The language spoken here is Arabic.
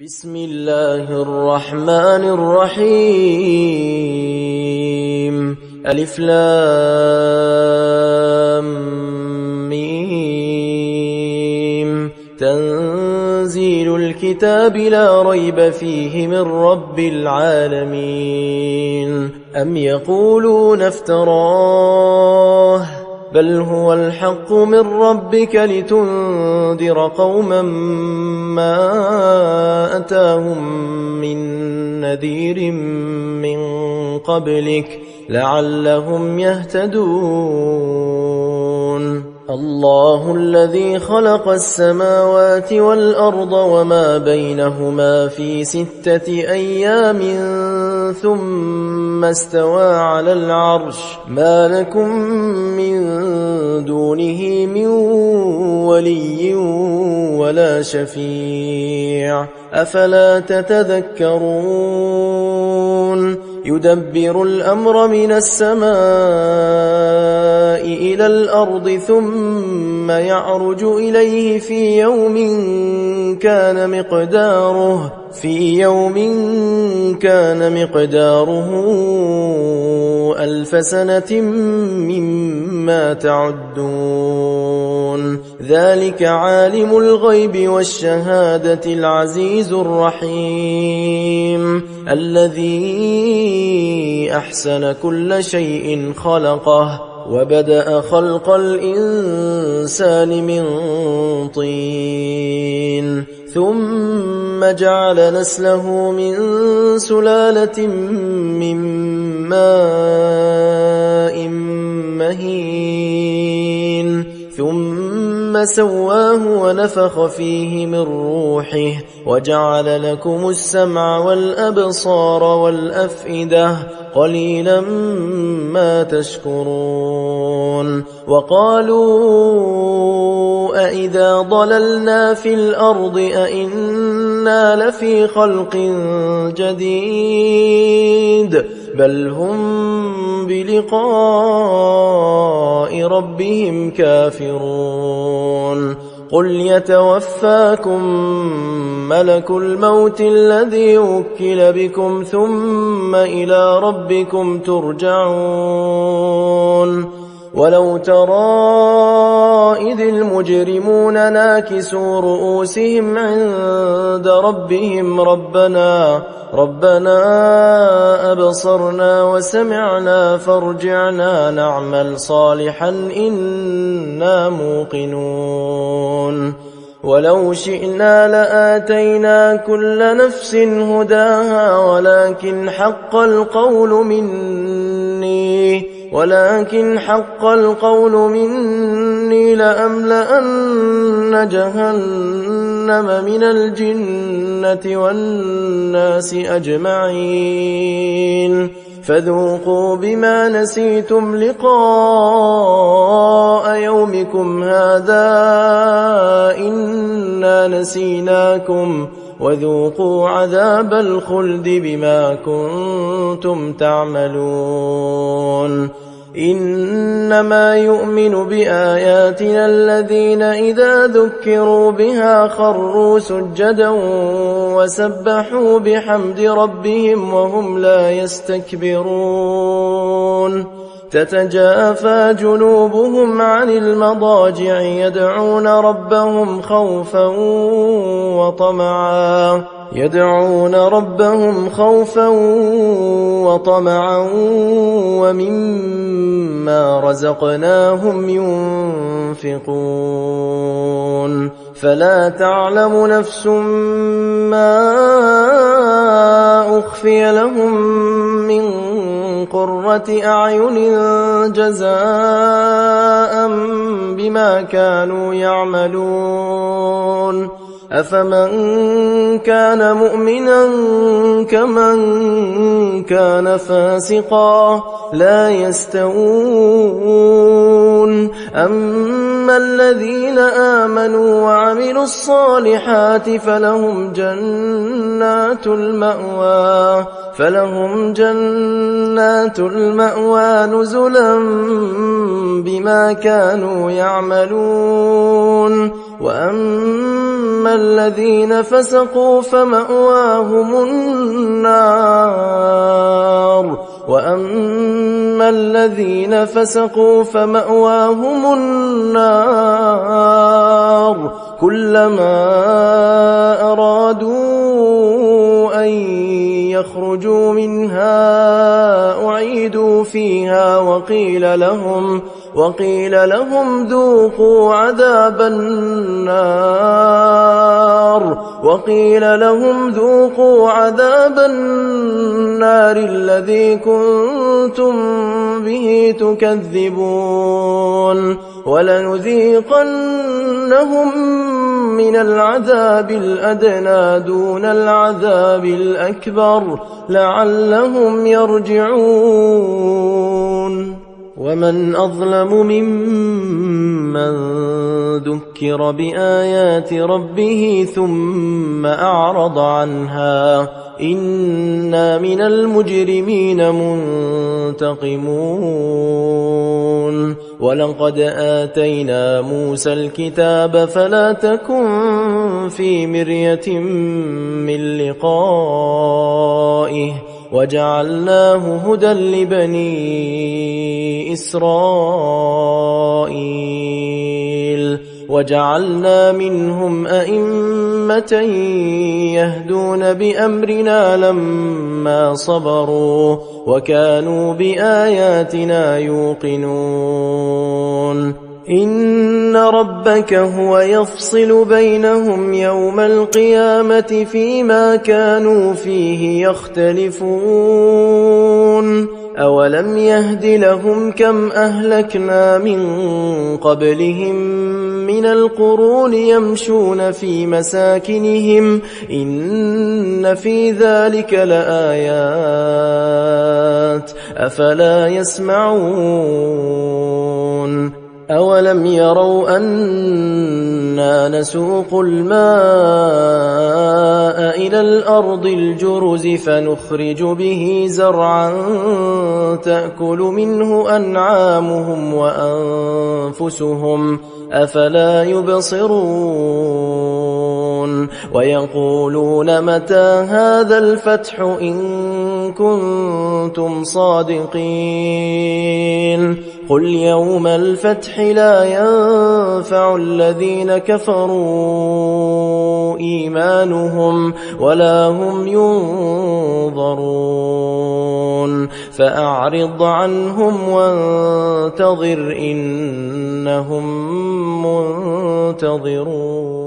بسم الله الرحمن الرحيم ألف لام ميم تنزيل الكتاب لا ريب فيه من رب العالمين أم يقولون افتراه بل هو الحق من ربك لتنذر قوما ما أتاهم من نذير من قبلك لعلهم يهتدون الله الذي خلق السماوات والأرض وما بينهما في 6 أيام ثم استوى على العرش ما لكم من دونه من ولي ولا شفيع أفلا تتذكرون يدبر الأمر من السماء إلى الأرض ثم يعرج إليه في يوم كان مقداره 1000 سنة مما تعدون ذلك عالم الغيب والشهادة العزيز الرحيم الذي أحسن كل شيء خلقه وبدأ خلق الإنسان من طين ثم جعل نسله من سلالة من ماء مهين ثم سواه ونفخ فيه من روحه وجعل لكم السمع والأبصار والأفئدة قليلا ما تشكرون وقالوا أئذا ضللنا في الأرض أئنا لفي خلق جديد بل هم بلقاء ربهم كافرون قل يتوفاكم ملك الموت الذي وكل بكم ثم إلى ربكم ترجعون ولو ترى إذ المجرمون ناكسوا رؤوسهم عند ربهم ربنا أبصرنا وسمعنا فارجعنا نعمل صالحا إنا موقنون ولو شئنا لآتينا كل نفس هداها ولكن حق القول مني لأملأن جهنم من الجنة والناس أجمعين فذوقوا بما نسيتم لقاء يومكم هذا إنا نسيناكم وذوقوا عذاب الخلد بما كنتم تعملون إنما يؤمن بآياتنا الذين إذا ذكروا بها خروا سجدا وسبحوا بحمد ربهم وهم لا يستكبرون تتجافى جنوبهم عن المضاجع يدعون ربهم خوفا وطمعا ومما رزقناهم ينفقون فلا تعلم نفس ما أخفي لهم من قرة أعين جزاء بما كانوا يعملون أفمن كان مؤمنا كمن كان فاسقا لا يستوون أما الذين آمنوا وعملوا الصالحات فلهم جنات المأوى نزلا بما كانوا يعملون وأما الذين فسقوا فمأواهم النار كلما أرادوا أن يخرجوا منها أعيدوا فيها وقيل لهم ذوقوا عذاب النار الذي كنتم به تكذبون ولنذيقنهم من العذاب الأدنى دون العذاب الأكبر لعلهم يرجعون ومن أظلم ممن ذكر بآيات ربه ثم أعرض عنها إنا من المجرمين منتقمون ولقد آتينا موسى الكتاب فلا تكن في مرية من لقائه وجعلناه هدى لبني إسرائيل وجعلنا منهم أئمة يهدون بأمرنا لما صبروا وكانوا بآياتنا يوقنون إن ربك هو يفصل بينهم يوم القيامة فيما كانوا فيه يختلفون أولم يهد لهم كم أهلكنا من قبلهم من القرون يمشون في مساكنهم إن في ذلك لآيات أفلا يسمعون أولم يروا أنا نسوق الماء إلى الأرض الجرز فنخرج به زرعا تأكل منه أنعامهم وأنفسهم أفلا يبصرون ويقولون متى هذا الفتح إن كنتم صادقين قل يوم الفتح لا ينفع الذين كفروا إيمانهم ولا هم ينظرون فأعرض عنهم وانتظر إنهم منتظرون